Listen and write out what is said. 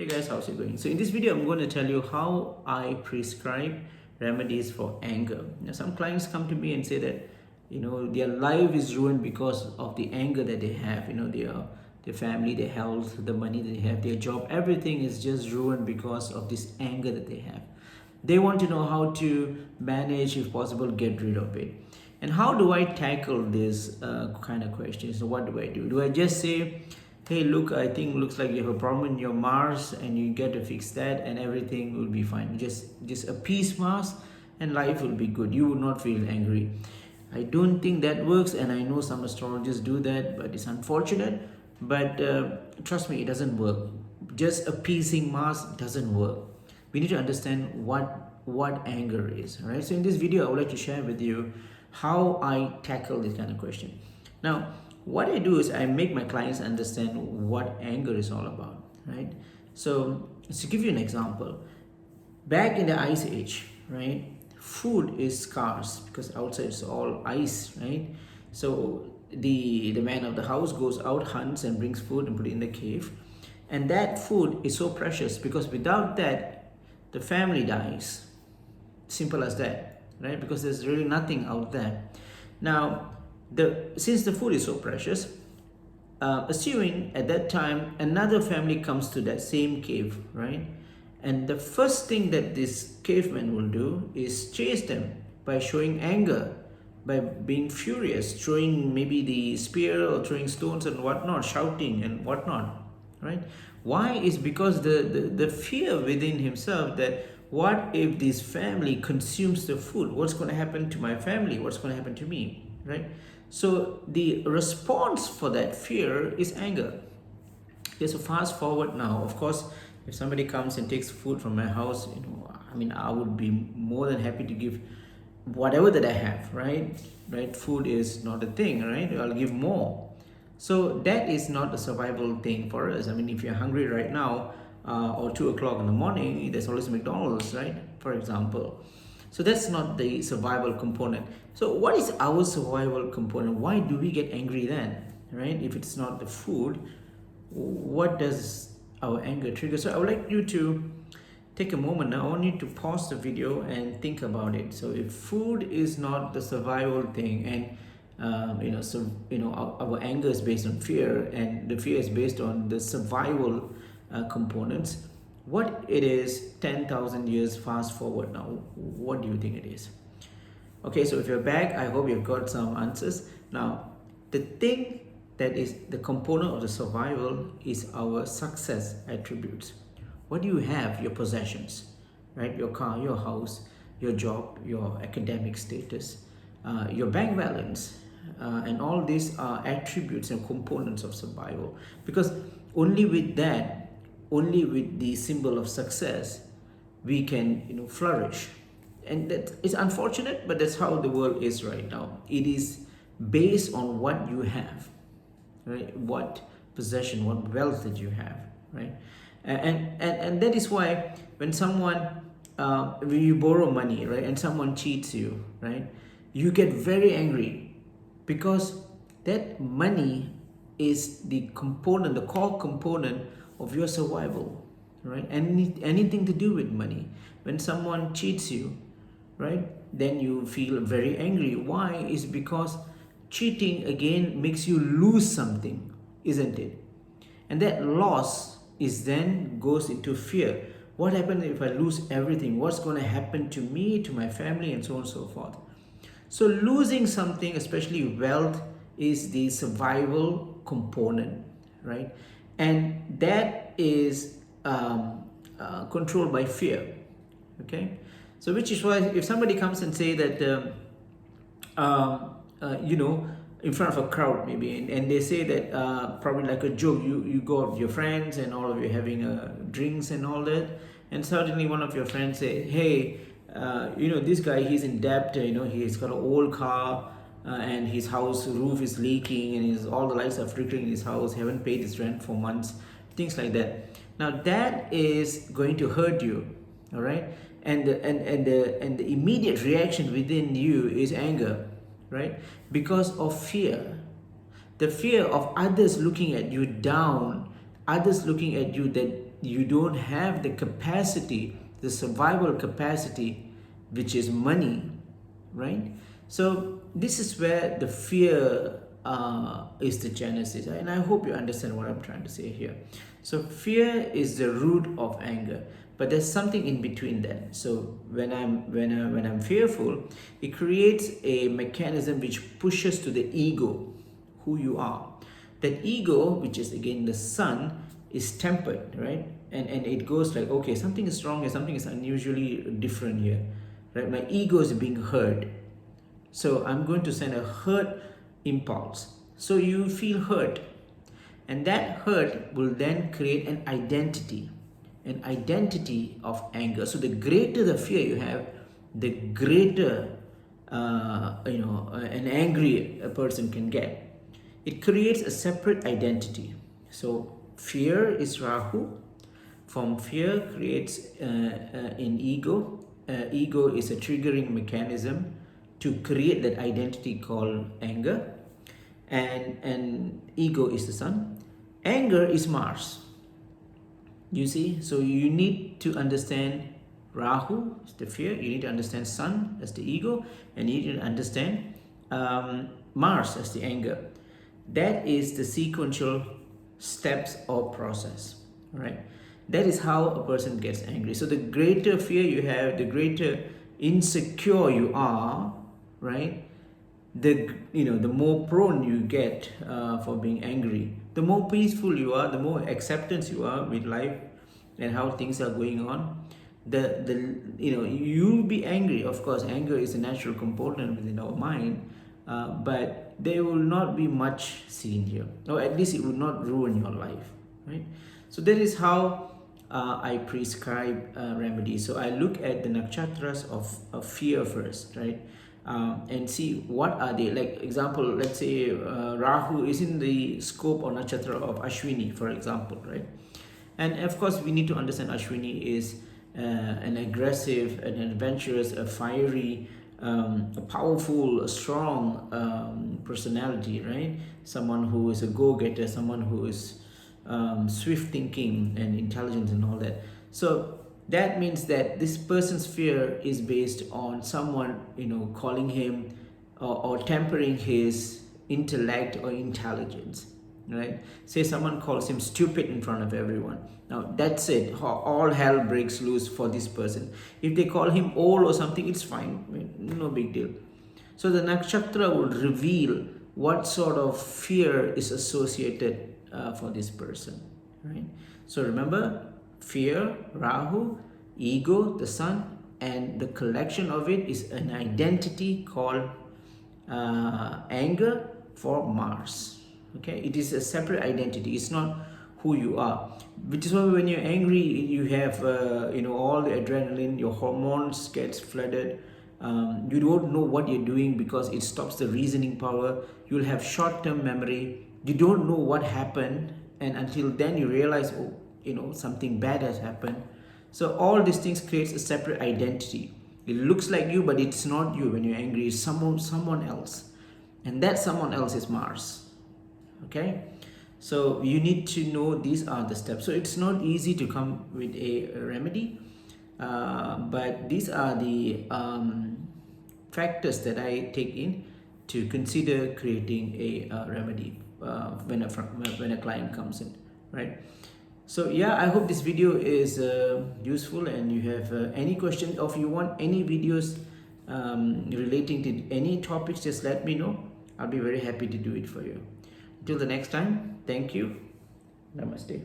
Hey guys, how's it going? So in this video, I'm going to tell you how I prescribe remedies for anger. Now, some clients come to me and say that their life is ruined because of the anger that they have. Their family, their health, the money they have, their job, everything is just ruined because of this anger that they have. They want to know how to manage, if possible, get rid of it. And how do I tackle this kind of questions? So what do I do? Do I just say, hey, look, I think looks like you have a problem in your Mars and you get to fix that and everything will be fine. Just appease Mars and life will be good. You will not feel angry. I don't think that works, and I know some astrologers do that, but it's unfortunate. But trust me, it doesn't work. Just appeasing Mars doesn't work. We need to understand what anger is, right? So in this video, I would like to share with you how I tackle this kind of question. Now, what I do is I make my clients understand what anger is all about, right? So to give you an example, back in the ice age, right, food is scarce because outside it's all ice, right? So the man of the house goes out, hunts and brings food and put it in the cave, and that food is so precious because without that the family dies. Simple as that, right? Because there's really nothing out there. Now, since the food is so precious, assuming at that time another family comes to that same cave, right? And the first thing that this caveman will do is chase them by showing anger, by being furious, throwing maybe the spear or throwing stones and whatnot, shouting and whatnot, right? Why? Is because the fear within himself that what if this family consumes the food? What's going to happen to my family? What's going to happen to me, right? So the response for that fear is anger. Okay, so fast forward now. Of course, if somebody comes and takes food from my house, I would be more than happy to give whatever that I have, right? Right? Food is not a thing, right? I'll give more. So that is not a survival thing for us. I mean, if you're hungry right now, or 2 o'clock in the morning, there's always McDonald's, right? For example. So that's not the survival component. So what is our survival component? Why do we get angry then, right? If it's not the food, what does our anger trigger? So I would like you to take a moment now. I want you to pause the video and think about it. So if food is not the survival thing, and our anger is based on fear, and the fear is based on the survival components. What it is 10,000 years fast forward now, what do you think it is? Okay, so if you're back, I hope you've got some answers. Now, the thing that is the component of the survival is our success attributes. What do you have? Your possessions, right? Your car, your house, your job, your academic status, your bank balance, and all these are attributes and components of survival. Because only with that, only with the symbol of success, we can flourish. And that is unfortunate, but that's how the world is right now. It is based on what you have, right? What possession, what wealth that you have, right? And that is why when when you borrow money, right, and someone cheats you, right, you get very angry because that money is the component, the core component of your survival, right? Anything to do with money. When someone cheats you, right, then you feel very angry. Why? Is because cheating again makes you lose something, isn't it? And that loss is then goes into fear. What happens if I lose everything? What's going to happen to me, to my family, and so on and so forth? So losing something, especially wealth, is the survival component, right? And that is controlled by fear. Okay, so which is why if somebody comes and say that in front of a crowd maybe, and they say that probably like a joke, you go out with your friends and all of you having drinks and all that, and suddenly one of your friends say, hey, this guy, he's in debt, he's got an old car, and his house roof is leaking, and all the lights are flickering in his house, haven't paid his rent for months, things like that. Now that is going to hurt you, all right? And the immediate reaction within you is anger, right? Because of fear. The fear of others looking at you down, others looking at you that you don't have the capacity, the survival capacity, which is money, right? So this is where the fear is the genesis, and I hope you understand what I'm trying to say here. So fear is the root of anger, but there's something in between that. So when I'm fearful, it creates a mechanism which pushes to the ego, who you are. That ego, which is again the sun, is tempered, right? And it goes like, okay, something is wrong here, something is unusually different here, right? My ego is being hurt, so I'm going to send a hurt impulse. So you feel hurt, and that hurt will then create an identity of anger. So the greater the fear you have, the greater an angry person can get. It creates a separate identity. So fear is Rahu. From fear creates an ego. Ego is a triggering mechanism to create that identity called anger. And ego is the sun. Anger is Mars. You see, so you need to understand Rahu, the fear. You need to understand Sun as the ego, and you need to understand Mars as the anger. That is the sequential steps or process, right? That is how a person gets angry. So the greater fear you have, the greater insecure you are, right? The more prone you get for being angry. The more peaceful you are, the more acceptance you are with life and how things are going on. You'll be angry. Of course, anger is a natural component within our mind, but there will not be much seen here, or at least it will not ruin your life, right? So that is how I prescribe remedies. So I look at the nakshatras of fear first, right? And see what are they. Like example, let's say Rahu is in the scope or nakshatra of Ashwini, for example, right? And of course we need to understand Ashwini is an aggressive, an adventurous, a fiery, a powerful, a strong personality, right? Someone who is a go-getter, someone who is swift thinking and intelligent and all that. So that means that this person's fear is based on someone, calling him or tempering his intellect or intelligence, right? Say someone calls him stupid in front of everyone. Now that's it. All hell breaks loose for this person. If they call him old or something, it's fine. No big deal. So the nakshatra will reveal what sort of fear is associated for this person, right? So remember, fear, Rahu, ego, the sun, and the collection of it is an identity called anger for Mars. Okay, it is a separate identity. It's not who you are. Which is why when you're angry, you have all the adrenaline, your hormones gets flooded. You don't know what you're doing because it stops the reasoning power. You'll have short-term memory. You don't know what happened, and until then you realize, something bad has happened. So all these things creates a separate identity. It looks like you, but it's not you. When you're angry, it's someone else, and that someone else is Mars. Okay, so you need to know these are the steps. So it's not easy to come with a remedy, but these are the factors that I take in to consider creating a remedy when a client comes in, right? So yeah, I hope this video is useful, and you have any questions, or if you want any videos relating to any topics, just let me know. I'll be very happy to do it for you. Till the next time, thank you. Namaste.